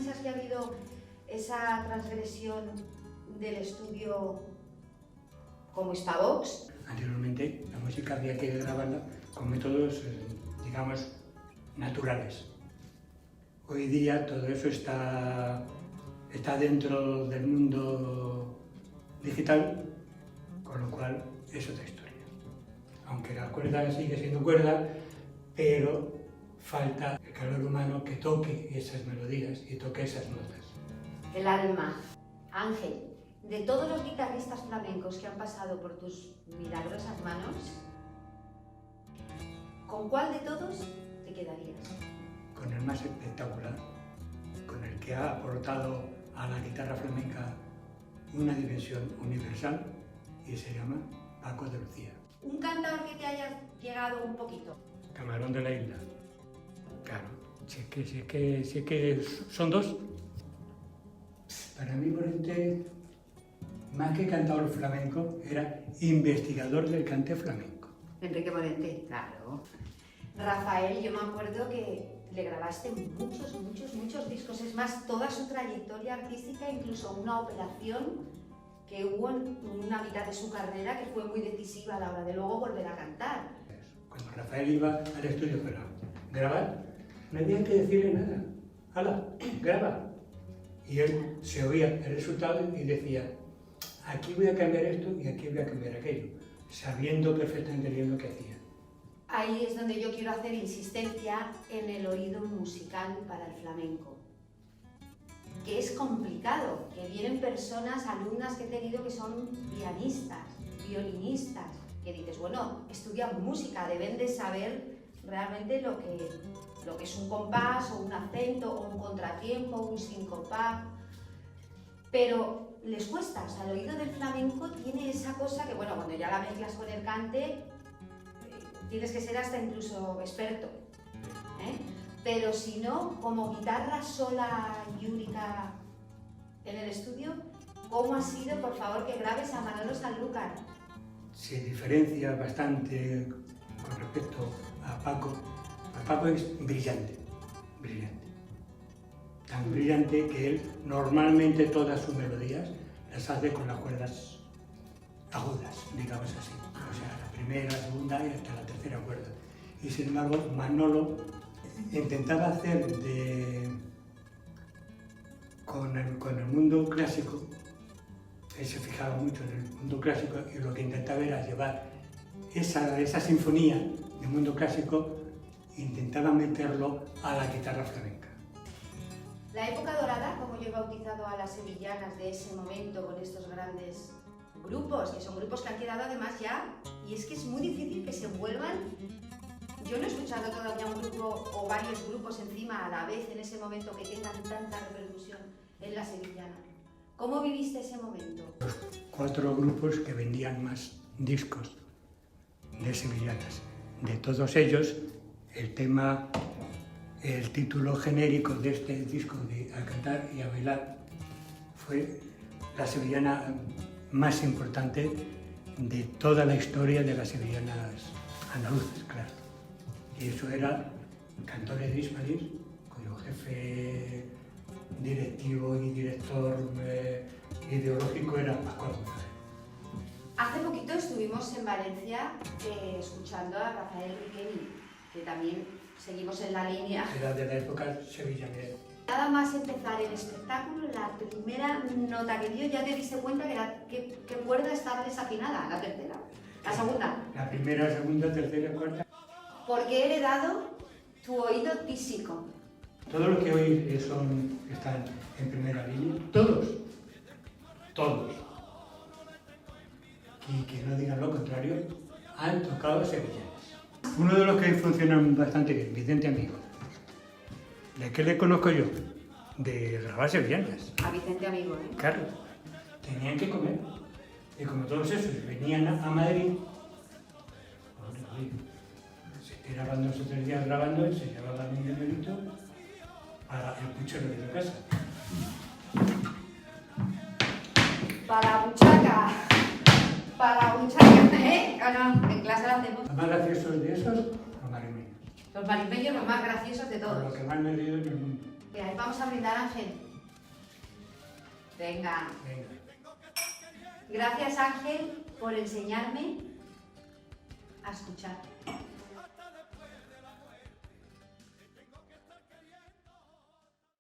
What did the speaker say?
piensas que ha habido esa transgresión del estudio como Hispavox? Anteriormente la música había que grabarla con métodos, digamos, naturales. Hoy día todo eso está dentro del mundo digital, con lo cual es otra historia. Aunque la cuerda sigue siendo cuerda, pero falta el calor humano que toque esas melodías y toque esas notas. El alma. Ángel, de todos los guitarristas flamencos que han pasado por tus milagrosas manos, ¿con cuál de todos te quedarías? Con el más espectacular, con el que ha aportado a la guitarra flamenca una dimensión universal, y se llama Paco de Lucía. ¿Un cantador que te haya llegado un poquito? Camarón de la Isla. Claro, si es que son dos. Para mí, Morente, más que cantador flamenco, era investigador del cante flamenco. Enrique Morente, claro. Rafael, yo me acuerdo que le grabaste muchos discos. Es más, toda su trayectoria artística, incluso una operación que hubo en una mitad de su carrera que fue muy decisiva a la hora de luego volver a cantar. Cuando Rafael iba al estudio para grabar, no había que decirle nada. ¡Hala, graba! Y él se oía el resultado y decía, aquí voy a cambiar esto y aquí voy a cambiar aquello, sabiendo perfectamente bien lo que hacía. Ahí es donde yo quiero hacer insistencia en el oído musical para el flamenco, que es complicado, que vienen personas, alumnas que he tenido que son pianistas, violinistas, que dices, bueno, estudian música, deben de saber realmente lo que es un compás o un acento o un contratiempo, un sincopado, pero les cuesta. O sea, el oído del flamenco tiene esa cosa que, bueno, cuando ya la mezclas con el cante, tienes que ser hasta incluso experto, ¿eh? Pero si no, como guitarra sola y única en el estudio, ¿cómo ha sido, por favor, que grabes a Manolo Sanlúcar? Se diferencia bastante con respecto a Paco. Paco es brillante, brillante. Tan brillante que él normalmente todas sus melodías las hace con las cuerdas agudas, digamos así. O sea, la primera, la segunda y hasta la tercera cuerda. Y sin embargo, Manolo intentaba hacer con el mundo clásico, él se fijaba mucho en el mundo clásico y lo que intentaba era llevar esa sinfonía del mundo clásico, intentaba meterlo a la guitarra flamenca. La época dorada, como yo he bautizado a las sevillanas de ese momento con estos grandes grupos, que son grupos que han quedado además ya, y es que es muy difícil que se vuelvan. Yo no he escuchado todavía un grupo o varios grupos encima a la vez en ese momento que tengan tanta repercusión en la sevillana. ¿Cómo viviste ese momento? Los 4 grupos que vendían más discos de sevillanas. De todos ellos, el título genérico de este disco de A Cantar y a Bailar fue la sevillana más importante de toda la historia de las sevillanas andaluzas, claro. Y eso era Cantores de Ismanis, cuyo jefe directivo y director ideológico era Pascual González. Hace poquito estuvimos en Valencia escuchando a Rafael Riquelme, que también seguimos en la línea. Era de la época sevillanera. Nada más empezar el espectáculo, la primera nota que dio, ya te diste cuenta que cuerda estaba desafinada, la tercera, la segunda. La primera, segunda, tercera, cuarta. Porque he heredado tu oído tísico. Todos los que hoy están en primera línea, todos, y que no digan lo contrario, han tocado sevillanas. Uno de los que funcionan bastante bien, Vicente Amigo. ¿De qué le conozco yo? De grabar sevillanas. A Vicente Amigo, ¿eh? Claro, tenían que comer. Y como todos esos venían a Madrid, se tiraban 2 o 3 días grabando y se llevaban un dinerito para el puchero de la casa. Para buchaca, ¿eh? No, en clase lo hacemos. Los más graciosos de esos, los marimeños. Los marimeños, los más graciosos de Por todos. lo que más me he reído en el mundo. Venga, vamos a brindar, Ángel. Venga. Venga. Gracias, Ángel, por enseñarme a escuchar.